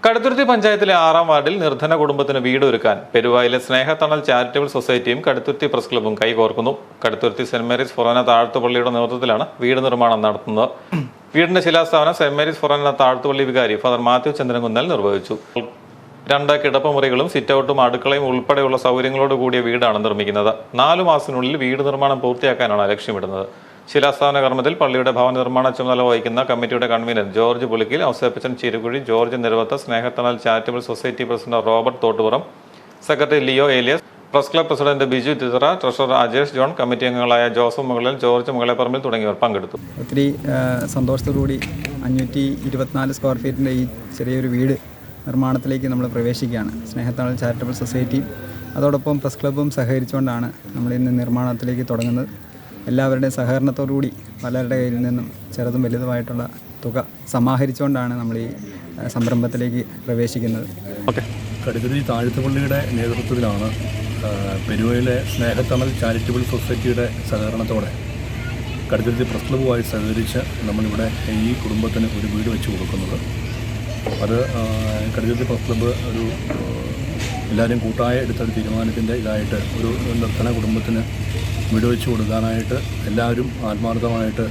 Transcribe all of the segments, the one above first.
കടുത്തുരുത്തി പഞ്ചായത്തിലെ 6-ാം വാർഡിൽ നിർധന കുടുംബത്തിന് വീട് ഒരുക്കാൻ പെരുവായിലെ സ്നേഹത്തണൽ ചാരിറ്റബിൾ സൊസൈറ്റിയും കടുത്തുരുത്തി പ്രസ് ക്ലബ്ബും കൈകോർക്കുന്നു. കടുത്തുരുത്തി സെന്റ് മേരീസ് ഫൊറോന താഴ്ത്തുപള്ളിയുടെ നേതൃത്വത്തിലാണ് വീട് നിർമ്മാണം നടത്തുന്നത്. വീടിന്റെ ശിലാസ്ഥാപനം സെന്റ് മേരീസ് ഫൊറോന താഴ്ത്തുപള്ളി വികാരി ഫാദർ മാത്യു ചന്ദ്രൻകുന്നൽ നിർവഹിച്ചു. 2 കിടപ്പുമുറികളും സിറ്റൌട്ടും അടുക്കളയും ഉൾപ്പെടെയുള്ള സൗകര്യങ്ങളോട് കൂടിയ വീടാണ് നിർമ്മിക്കുന്നത്. 4 മാസത്തിനുള്ളിൽ വീട് നിർമ്മാണം പൂർത്തിയാക്കാനാണ് ലക്ഷ്യമിടുന്നത്. ശിലാസ്ഥാപന കർമ്മത്തിൽ പള്ളിയുടെ ഭവന നിർമ്മാണ ചുമതല വഹിക്കുന്ന കമ്മിറ്റിയുടെ convener George Pulikkil, Ouseppachan Chirukuzhi, George Niravath, Snehathanal charitable society president Robert Thottupuram, secretary Leo Elias, press club president Biju Thithra, treasurer Ajesh John, committee അംഗങ്ങളായ ജോസഫ് മുകളിൽ, ജോർജ് മുകളെപ്പറമ്പിൽ തുടങ്ങിയവർ പങ്കെടുത്തു. ഒത്തിരി സന്തോഷത്തോടുകൂടി 524 സ്ക്വയർ ഫീറ്റിൻ്റെ ഈ ചെറിയൊരു വീട് നിർമ്മാണത്തിലേക്ക് നമ്മൾ പ്രവേശിക്കുകയാണ്. സ്നേഹത്തണൽ ചാരിറ്റബിൾ സൊസൈറ്റിയും അതോടൊപ്പം പ്രസ് ക്ലബ്ബും സഹകരിച്ചുകൊണ്ടാണ് നമ്മൾ ഇന്ന് നിർമ്മാണത്തിലേക്ക് തുടങ്ങുന്നത്. എല്ലാവരുടെയും സഹകരണത്തോടുകൂടി പലരുടെ കയ്യിൽ നിന്നും ചെറുതും വലുതുമായിട്ടുള്ള തുക സമാഹരിച്ചുകൊണ്ടാണ് നമ്മൾ ഈ സംരംഭത്തിലേക്ക് പ്രവേശിക്കുന്നത്. കടുത്തുരുത്തി താഴ്ത്തുപള്ളിയുടെ നേതൃത്വത്തിലാണ് പെരുവയിലെ സ്നേഹത്തണൽ ചാരിറ്റബിൾ സൊസൈറ്റിയുടെ സഹകരണത്തോടെ കടുത്തുരുത്തി പ്രസ് ക്ലബ്ബുമായി സഹകരിച്ച് നമ്മളിവിടെ ഈ കുടുംബത്തിന് ഒരു വീട് വെച്ച് കൊടുക്കുന്നത്. അത് കടുത്തുരുത്തി പ്രസ് ക്ലബ്ബ് ഒരു എല്ലാവരും കൂട്ടായ എടുത്തൊരു തീരുമാനത്തിൻ്റെ ഇതായിട്ട് ഒരു നിർധന കുടുംബത്തിന് വീട് വെച്ച് കൊടുക്കാനായിട്ട് എല്ലാവരും ആത്മാർത്ഥമായിട്ട്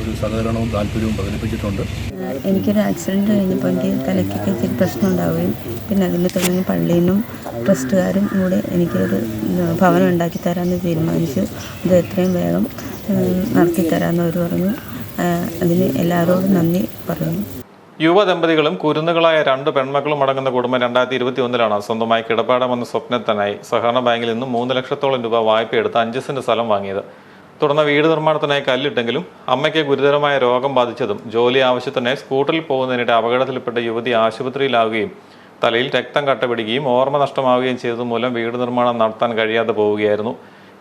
ഒരു സഹകരണവും താല്പര്യവും പ്രകടിപ്പിച്ചിട്ടുണ്ട്. എനിക്കൊരു ആക്സിഡൻറ്റ് കഴിഞ്ഞപ്പോൾ എനിക്ക് തലയ്ക്കൊക്കെ ഇച്ചിരി പ്രശ്നം ഉണ്ടാവുകയും പിന്നെ അതിനെ തുടർന്ന് പള്ളിയിൽ നിന്നും ട്രസ്റ്റുകാരും കൂടെ എനിക്കൊരു ഭവനം ഉണ്ടാക്കി തരാമെന്ന് തീരുമാനിച്ചു. ഇത് എത്രയും വേഗം നടത്തിത്തരാമെന്ന് അവർ പറഞ്ഞു. അതിന് എല്ലാവരോടും നന്ദി പറഞ്ഞു. യുവദമ്പതികളും കുരുന്നുകളായ 2 പെൺമക്കളും അടങ്ങുന്ന കുടുംബം 2021 സ്വന്തമായി കിടപ്പാടമെന്ന സ്വപ്നത്തിനായി സഹകരണ ബാങ്കിൽ നിന്നും 3 ലക്ഷത്തോളം രൂപ വായ്പയെടുത്ത് 5 സെന്റ് സ്ഥലം വാങ്ങിയത്. തുടർന്ന് വീട് നിർമ്മാണത്തിനായി കല്ലിട്ടെങ്കിലും അമ്മയ്ക്ക് ഗുരുതരമായ രോഗം ബാധിച്ചതും ജോലി ആവശ്യത്തിനായി സ്കൂട്ടറിൽ പോകുന്നതിനിടെ അപകടത്തിൽപ്പെട്ട യുവതി ആശുപത്രിയിലാവുകയും തലയിൽ രക്തം കട്ടപിടിക്കുകയും ഓർമ്മ നഷ്ടമാവുകയും ചെയ്തതുമൂലം വീട് നിർമ്മാണം നടത്താൻ കഴിയാതെ പോവുകയായിരുന്നു.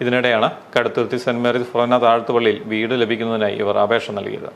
ഇതിനിടെയാണ് കടുത്തുരുത്തി സെന്റ് മേരീസ് ഫൊറോന താഴ്ത്തുപള്ളിയിൽ വീട് ലഭിക്കുന്നതിനായി ഇവർ അപേക്ഷ നൽകിയത്.